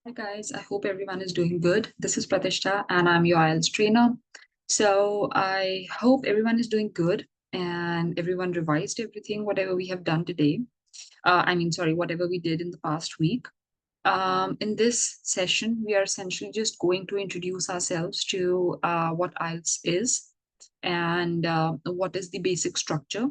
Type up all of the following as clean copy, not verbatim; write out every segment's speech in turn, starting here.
Hi guys, I hope everyone is doing good. This is Pratishtha and I'm your IELTS trainer. So I hope everyone is doing good and everyone revised everything, whatever we have done today. Whatever we did in the past week. In this session, we are essentially just going to introduce ourselves to what IELTS is and what is the basic structure.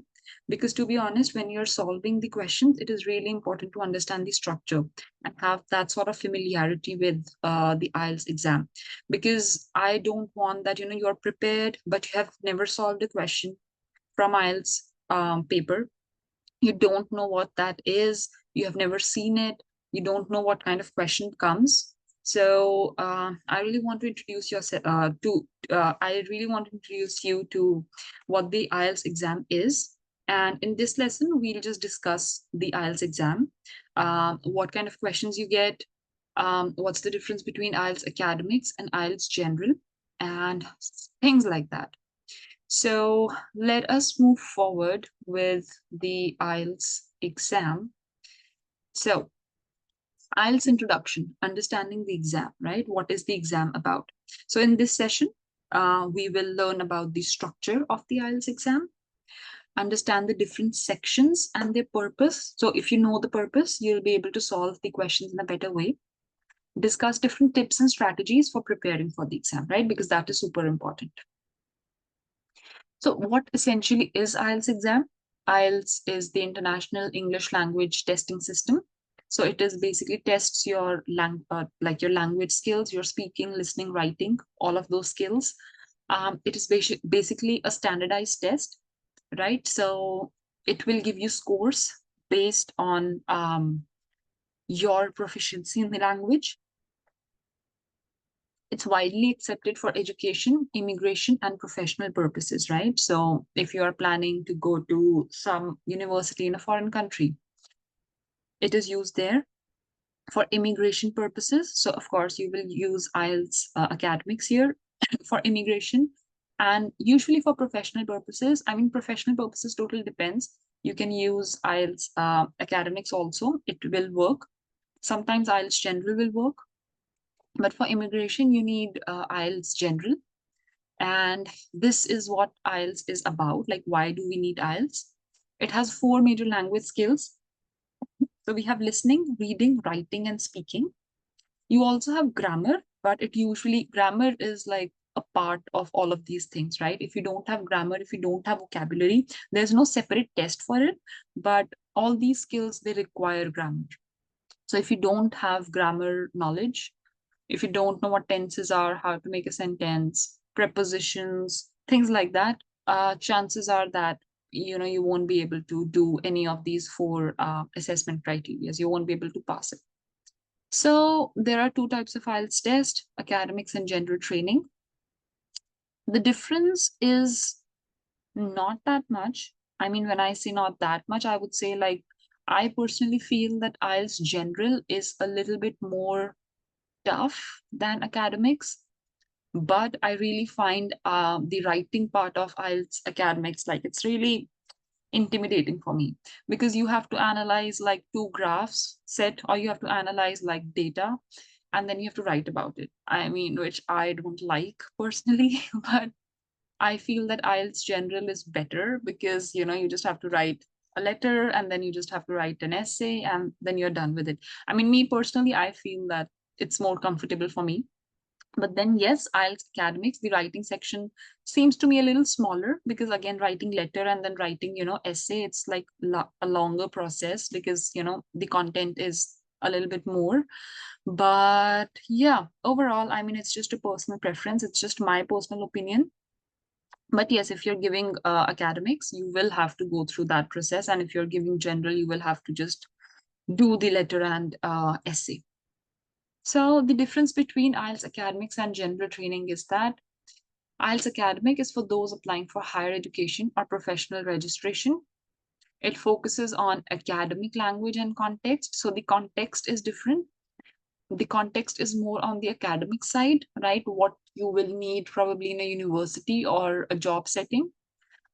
Because to be honest, when you're solving the questions, it is really important to understand the structure and have that sort of familiarity with the IELTS exam. Because I don't want that, you're prepared, but you have never solved a question from IELTS paper. You don't know what that is, you have never seen it, you don't know what kind of question comes. So I really want to introduce yourself to I really want to introduce you to what the IELTS exam is. And in this lesson we'll just discuss the IELTS exam, what kind of questions you get, what's the difference between IELTS academics and IELTS general, and things like that. So let us move forward with the IELTS exam. So IELTS introduction, understanding the exam, right? What is the exam about? So in this session, we will learn about the structure of the IELTS exam, understand the different sections and their purpose. So if you know the purpose, you'll be able to solve the questions in a better way. Discuss different tips and strategies for preparing for the exam, right? Because that is super important. So what essentially is IELTS exam? IELTS is the International English Language Testing System. So it is basically tests your like your language skills, your speaking, listening, writing, all of those skills. It is basically a standardized test, right? So it will give you scores based on your proficiency in the language. It's widely accepted for education, immigration, and professional purposes, right? So if you are planning to go to some university in a foreign country, it is used there. For immigration purposes, so of course you will use IELTS academics here for immigration. And usually for professional purposes, I mean, professional purposes totally depends. You can use IELTS academics also, it will work. Sometimes IELTS general will work, but for immigration, you need IELTS general. And this is what IELTS is about. Like, why do we need IELTS? It has four major language skills. So we have listening, reading, writing, and speaking. You also have grammar, but grammar is like a part of all of these things, right? If you don't have grammar, if you don't have vocabulary, there's no separate test for it. But all these skills, they require grammar. So if you don't have grammar knowledge, if you don't know what tenses are, how to make a sentence, prepositions, things like that, chances are that you won't be able to do any of these four assessment criteria. You won't be able to pass it. So there are two types of IELTS test: academics and general training. The difference is not that much. I mean, when I say not that much, I would say, like, I personally feel that IELTS general is a little bit more tough than academics. But I really find the writing part of IELTS academics, like, it's really intimidating for me, because you have to analyze like two graphs set, or you have to analyze like data, and then you have to write about it. I mean, which I don't like personally, but I feel that IELTS general is better because you just have to write a letter, and then you just have to write an essay, and then you're done with it. I mean, me personally, I feel that it's more comfortable for me. But then, yes, IELTS academics, the writing section seems to me a little smaller, because again, writing letter and then writing, essay, it's like a longer process, because, the content is a little bit more. But yeah, overall, I mean, it's just a personal preference. It's just my personal opinion. But yes, if you're giving academics, you will have to go through that process. And if you're giving general, you will have to just do the letter and essay. So the difference between IELTS academics and general training is that IELTS academic is for those applying for higher education or professional registration. It focuses on academic language and context. So the context is different. The context is more on the academic side, right? What you will need probably in a university or a job setting.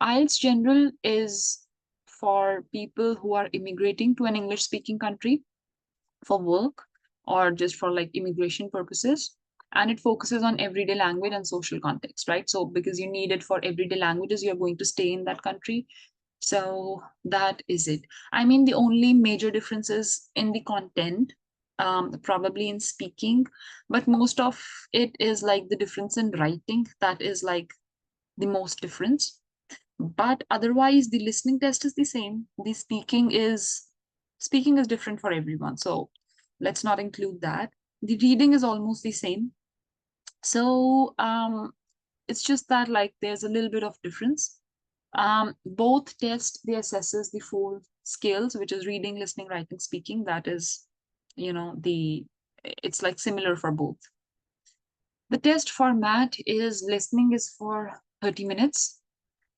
IELTS general is for people who are immigrating to an English speaking country for work, or just for like immigration purposes. And it focuses on everyday language and social context, right? So because you need it for everyday languages, you're going to stay in that country. So that is it. I mean, the only major differences in the content, probably in speaking, but most of it is like the difference in writing. That is like the most difference. But otherwise, the listening test is the same. The speaking is different for everyone. So let's not include that. The reading is almost the same. So it's just that like there's a little bit of difference. Both test they assesses the full skills, which is reading, listening, writing, speaking. That is, the it's like similar for both. The test format is listening is for 30 minutes.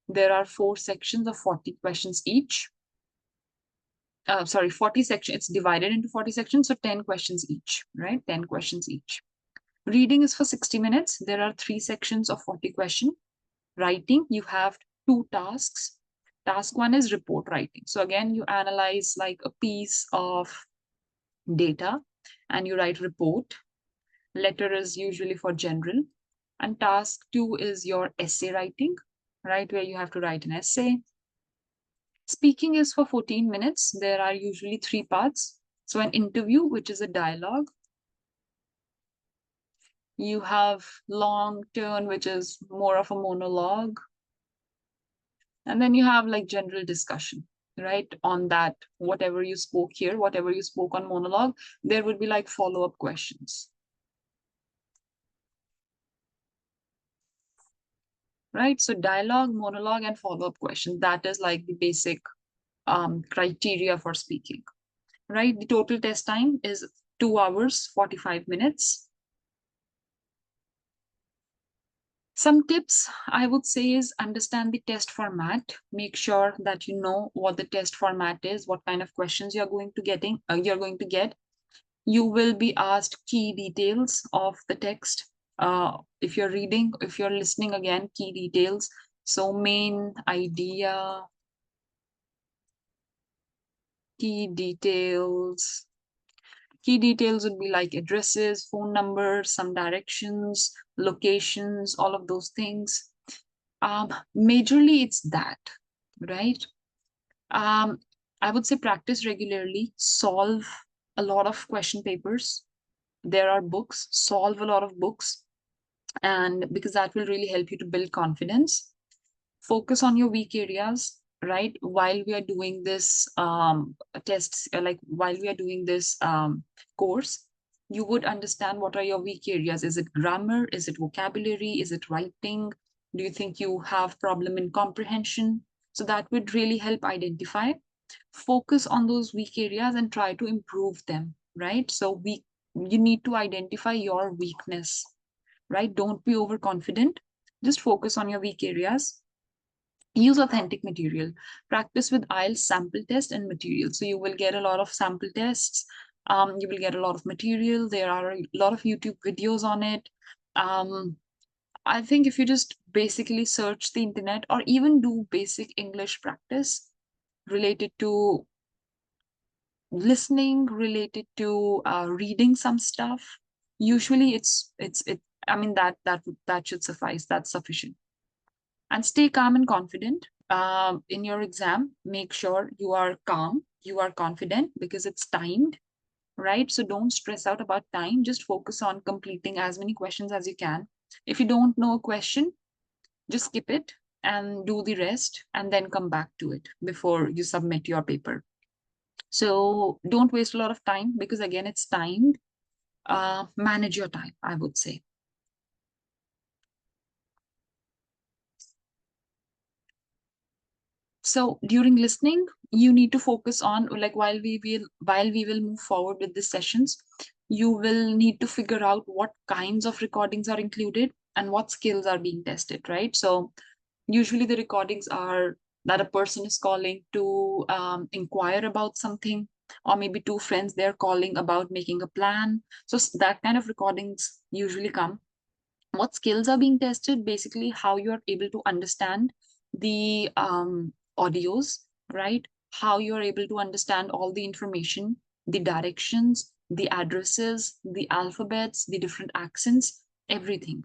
There are 4 sections of 40 questions each. 40 sections. It's divided into 40 sections, so 10 questions each, right? 10 questions each. Reading is for 60 minutes. There are 3 sections of 40 questions. Writing, you have 2 tasks. Task 1 is report writing. So again, you analyze like a piece of data and you write report. Letter is usually for general. And task 2 is your essay writing, right? Where you have to write an essay. Speaking is for 14 minutes. There are usually 3 parts. So an interview, which is a dialogue. You have long turn, which is more of a monologue. And then you have like general discussion, right? On that, whatever you spoke here, whatever you spoke on monologue, there would be like follow-up questions. Right? So dialogue, monologue, and follow-up questions. That is like the basic criteria for speaking. Right? The total test time is 2 hours, 45 minutes. Some tips I would say is understand the test format. Make sure that you know what the test format is, what kind of questions you're going to get. You will be asked key details of the text. If you're reading, if you're listening, again, key details. So main idea, key details. Key details would be like addresses, phone numbers, some directions, locations, all of those things. Majorly, it's that, right? Um, I would say practice regularly, solve a lot of question papers. There are books, solve a lot of books, and because that will really help you to build confidence. Focus on your weak areas, right? While we are doing this tests, like while we are doing this course, you would understand what are your weak areas. Is it grammar? Is it vocabulary? Is it writing? Do you think you have problem in comprehension? So that would really help identify. Focus on those weak areas and try to improve them, right? So you need to identify your weakness, right? Don't be overconfident. Just focus on your weak areas. Use authentic material. Practice with IELTS sample test and material. So you will get a lot of sample tests. You will get a lot of material. There are a lot of YouTube videos on it. I think if you just basically search the internet or even do basic English practice related to listening, related to reading some stuff, usually it. I mean that should suffice. That's sufficient. And stay calm and confident in your exam. Make sure you are calm, you are confident because it's timed, right? So don't stress out about time. Just focus on completing as many questions as you can. If you don't know a question, just skip it and do the rest and then come back to it before you submit your paper. So don't waste a lot of time because again, it's timed. Manage your time, I would say. So during listening, you need to focus on like while we will move forward with the sessions, you will need to figure out what kinds of recordings are included and what skills are being tested, right? So usually the recordings are that a person is calling to inquire about something, or maybe 2 friends they're calling about making a plan. So that kind of recordings usually come. What skills are being tested, basically how you're able to understand the audios, right? How you're able to understand all the information, the directions, the addresses, the alphabets, the different accents, everything.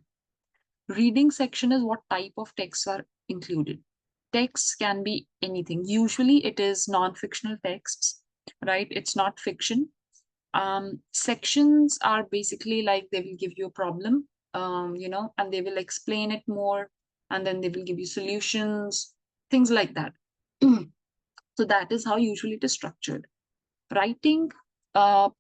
Reading section is what type of texts are included. Texts can be anything. Usually it is non-fictional texts, right? It's not fiction. Sections are basically like they will give you a problem, and they will explain it more, and then they will give you solutions, things like that. So that is how usually it is structured. Writing,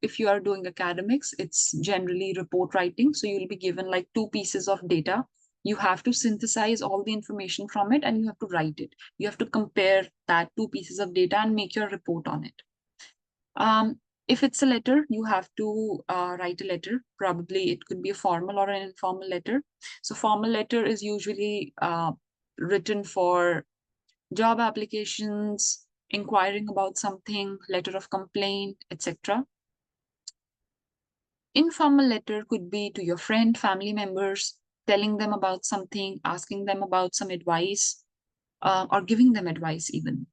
if you are doing academics, it's generally report writing. So you'll be given like two pieces of data. You have to synthesize all the information from it and you have to write it. You have to compare that two pieces of data and make your report on it. If it's a letter, you have to write a letter. Probably it could be a formal or an informal letter. So formal letter is usually written for job applications, inquiring about something, letter of complaint, etc. Informal letter could be to your friend, family members, telling them about something, asking them about some advice, or giving them advice even,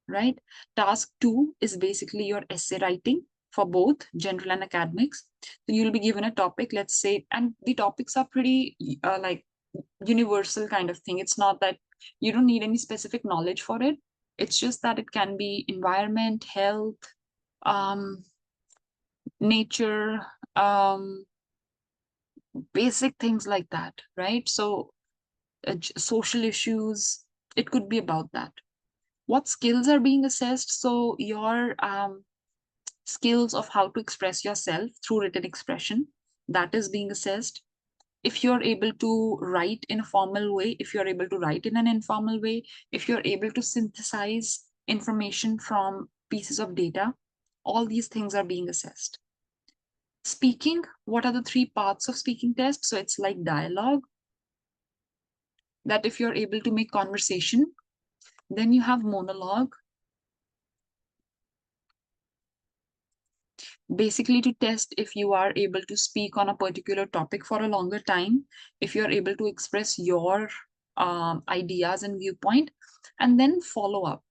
right? Task 2 is basically your essay writing for both general and academics. So you'll be given a topic, let's say, and the topics are pretty like universal kind of thing. It's not that you don't need any specific knowledge for it. It's just that it can be environment, health, um, nature, basic things like that, right? So social issues, it could be about that. What skills are being assessed? So your skills of how to express yourself through written expression, that is being assessed. If you're able to write in a formal way, if you're able to write in an informal way, if you're able to synthesize information from pieces of data, all these things are being assessed. Speaking, what are the three parts of speaking test? So it's like dialogue, that if you're able to make conversation, then you have monologue, basically to test if you are able to speak on a particular topic for a longer time, if you're able to express your ideas and viewpoint, and then follow up.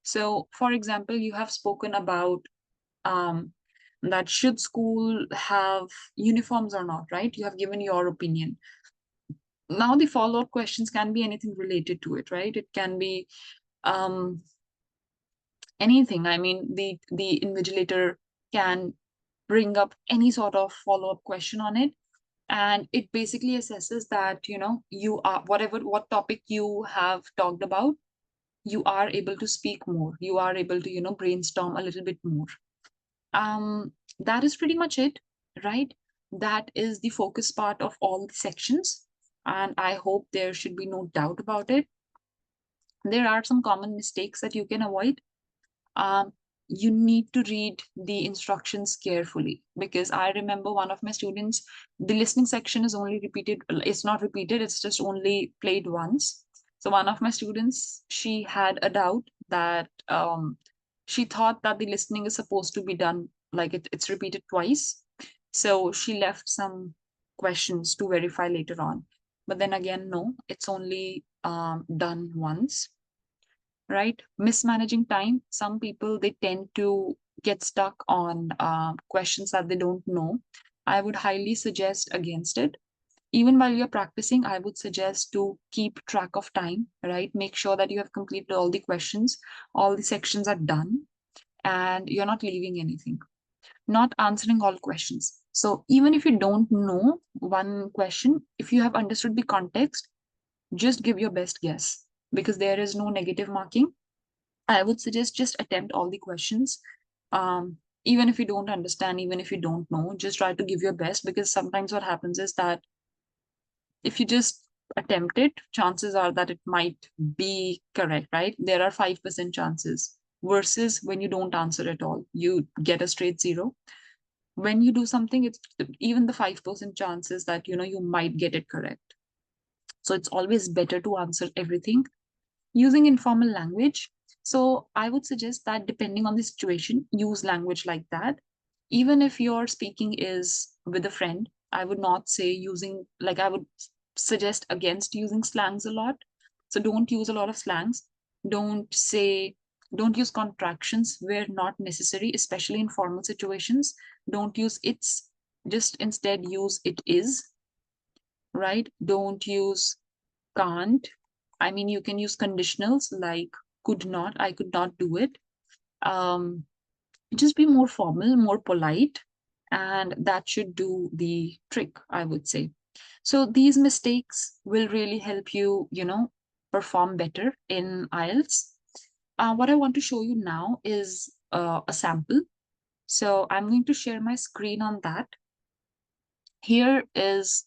So, for example, you have spoken about that should school have uniforms or not, right? You have given your opinion. Now, the follow-up questions can be anything related to it, right? It can be um, anything. I mean, the invigilator can bring up any sort of follow-up question on it, and it basically assesses that you are what topic you have talked about, you are able to speak more, you are able to brainstorm a little bit more. That is pretty much it, right? That is the focus part of all the sections, and I hope there should be no doubt about it. There are some common mistakes that you can avoid. um, you need to read the instructions carefully, because I remember one of my students, the listening section is only repeated, it's not repeated, it's just only played once. So one of my students, she had a doubt that she thought that the listening is supposed to be done like it's repeated twice. So she left some questions to verify later on. But then again, no, it's only done once, right? Mismanaging time. Some people, they tend to get stuck on questions that they don't know. I would highly suggest against it. Even while you're practicing, I would suggest to keep track of time, right? Make sure that you have completed all the questions, all the sections are done, and you're not leaving anything. Not answering all questions. So even if you don't know one question, if you have understood the context, just give your best guess, because there is no negative marking. I would suggest just attempt all the questions. Even if you don't understand, even if you don't know, just try to give your best, because sometimes what happens is that if you just attempt it, chances are that it might be correct, right? There are 5% chances, versus when you don't answer at all, you get a straight zero. When you do something, it's even the 5% chances that you might get it correct. So it's always better to answer everything using informal language. So I would suggest that depending on the situation, use language like that. Even if your speaking is with a friend, I would not say using, like, I would suggest against using slangs a lot. So don't use a lot of slangs. Don't say Don't use contractions where not necessary, especially in formal situations. Don't use it's, just instead use it is, right? Don't use can't. I mean, you can use conditionals like could not, I could not do it. Um, just be more formal, more polite, and that should do the trick, I would say. So these mistakes will really help you, perform better in IELTS. What I want to show you now is a sample. So I'm going to share my screen on that. Here is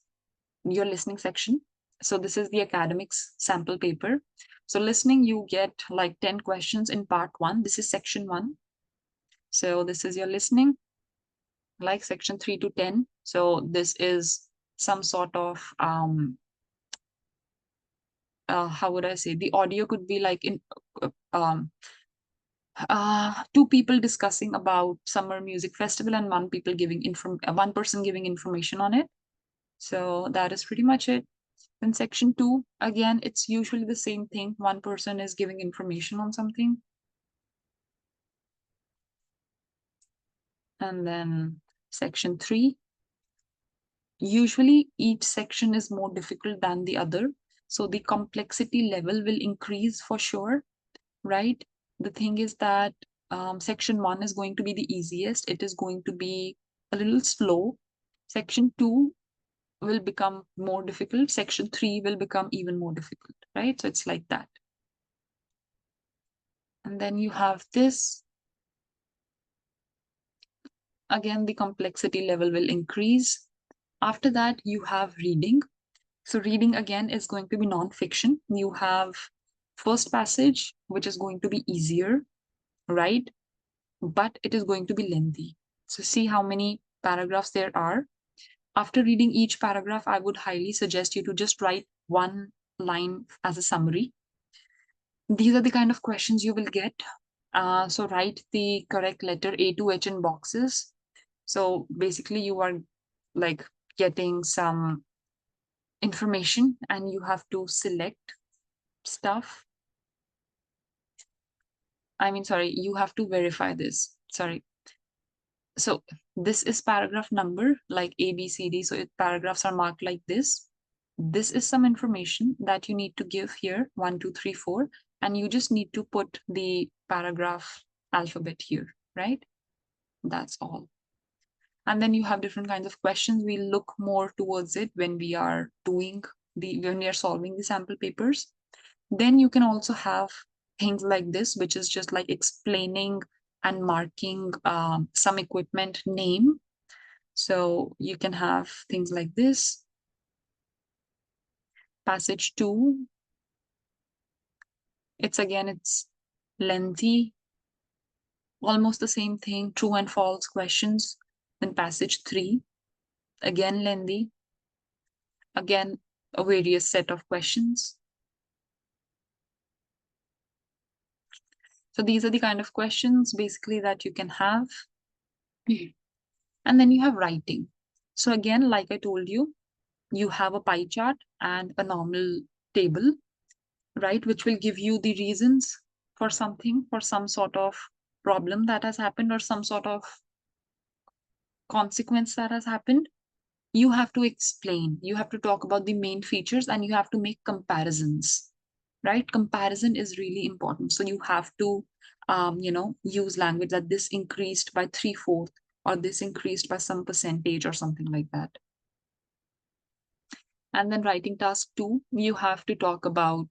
your listening section. So this is the academics sample paper. So listening, you get like 10 questions in part 1. This is section 1. So this is your listening, like section 3 to 10. So this is some sort of how would I say, the audio could be like in two people discussing about summer music festival and one person giving information on it. So that is pretty much it. Then section 2, again, it's usually the same thing. One person is giving information on something. And then section 3, usually each section is more difficult than the other. So the complexity level will increase for sure, right? The thing is that section 1 is going to be the easiest. It is going to be a little slow. Section 2 will become more difficult. Section 3 will become even more difficult, right? So it's like that. And then you have this. Again, the complexity level will increase. After that, you have reading. So reading again is going to be non-fiction. You have first passage, which is going to be easier, right? But it is going to be lengthy. So see how many paragraphs there are. After reading each paragraph, I would highly suggest you to just write one line as a summary. These are the kind of questions you will get. So write the correct letter A to H in boxes. So basically you are like getting some information and you have to select stuff. Sorry, you have to verify this. Sorry. So this is paragraph number like A, B, C, D. So paragraphs are marked like this. This is some information that you need to give here, 1, 2, 3, 4, and you just need to put the paragraph alphabet here, right? That's all. And then you have different kinds of questions. We look more towards it when we are when we are solving the sample papers. Then you can also have things like this, which is just like explaining and marking some equipment name. So you can have things like this. Passage 2. It's lengthy, almost the same thing, true and false questions. Then passage 3, again lengthy, again a various set of questions. So these are the kind of questions basically that you can have. And then you have writing. So again, like I told you, you have a pie chart and a normal table, right, which will give you the reasons for something, for some sort of problem that has happened or some sort of consequence that has happened. You have to explain, you have to talk about the main features, and you have to make comparisons, right? Comparison is really important. So you have to use language that this increased by 3/4 or this increased by some percentage or something like that. And then writing task 2, you have to talk about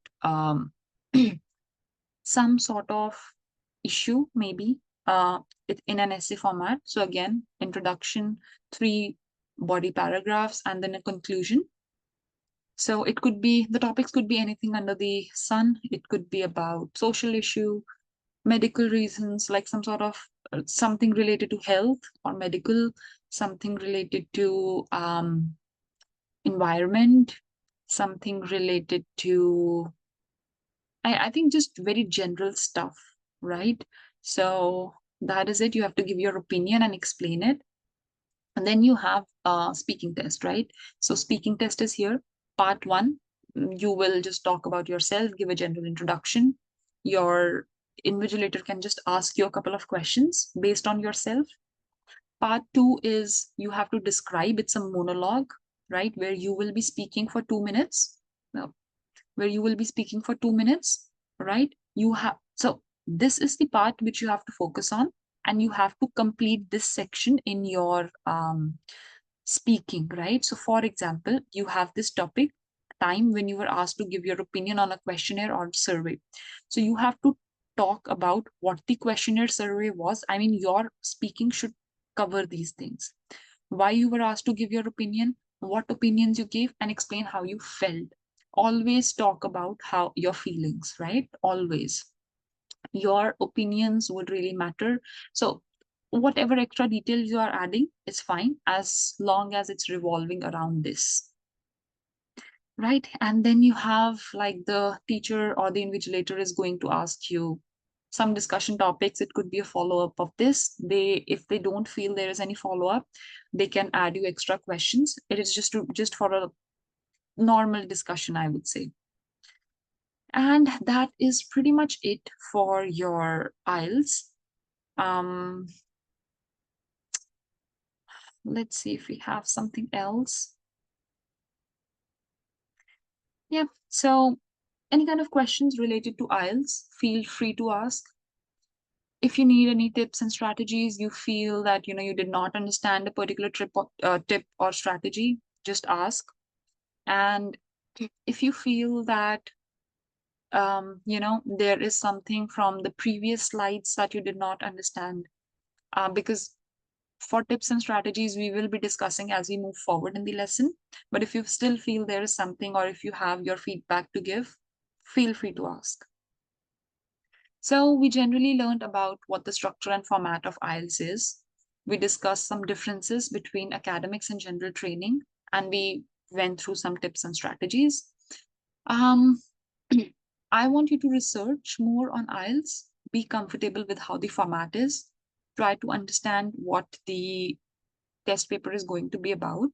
some sort of issue, maybe in an essay format. So again, introduction, 3 body paragraphs, and then a conclusion. So it could be, the topics could be anything under the sun. It could be about social issue, medical reasons, like some sort of something related to health or medical, something related to environment, something related to, I think just very general stuff, right? So that is it. You have to give your opinion and explain it. And then you have a speaking test, right? So speaking test is here. Part 1, you will just talk about yourself, give a general introduction, your invigilator can just ask you a couple of questions based on yourself. Part two is you have to describe, it's a monologue, right? Where you will be speaking for 2 minutes. No, where you will be speaking for 2 minutes, right? You have, so this is the part which you have to focus on, and you have to complete this section in your speaking, right? So for example, you have this topic, time when you were asked to give your opinion on a questionnaire or survey. So you have to talk about what the questionnaire survey was. I mean, your speaking should cover these things. Why you were asked to give your opinion, what opinions you gave, and explain how you felt. Always talk about how your feelings, right? Always. Your opinions would really matter. So whatever extra details you are adding is fine as long as it's revolving around this, right? And then you have like the teacher or the invigilator is going to ask you some discussion topics. It could be a follow-up of this. They, if they don't feel there is any follow-up, they can add you extra questions. It is just for a normal discussion, I would say. And that is pretty much it for your IELTS. um let's see if we have something else. Yeah, so any kind of questions related to IELTS, feel free to ask. If you need any tips and strategies, you feel that you did not understand a particular tip or strategy, just ask. And if you feel that there is something from the previous slides that you did not understand, because for tips and strategies we will be discussing as we move forward in the lesson. But if you still feel there is something, or if you have your feedback to give, feel free to ask. So we generally learned about what the structure and format of IELTS is. We discussed some differences between academics and general training, and we went through some tips and strategies. Um, I want you to research more on IELTS, be comfortable with how the format is, try to understand what the test paper is going to be about,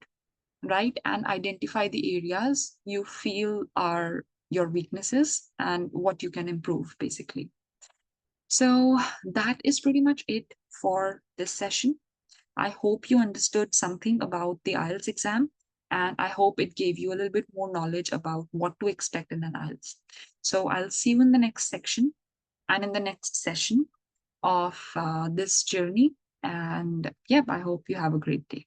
right? And identify the areas you feel are your weaknesses and what you can improve, basically. So that is pretty much it for this session. I hope you understood something about the IELTS exam, and I hope it gave you a little bit more knowledge about what to expect in an IELTS. So I'll see you in the next section and in the next session of this journey. And yeah, I hope you have a great day.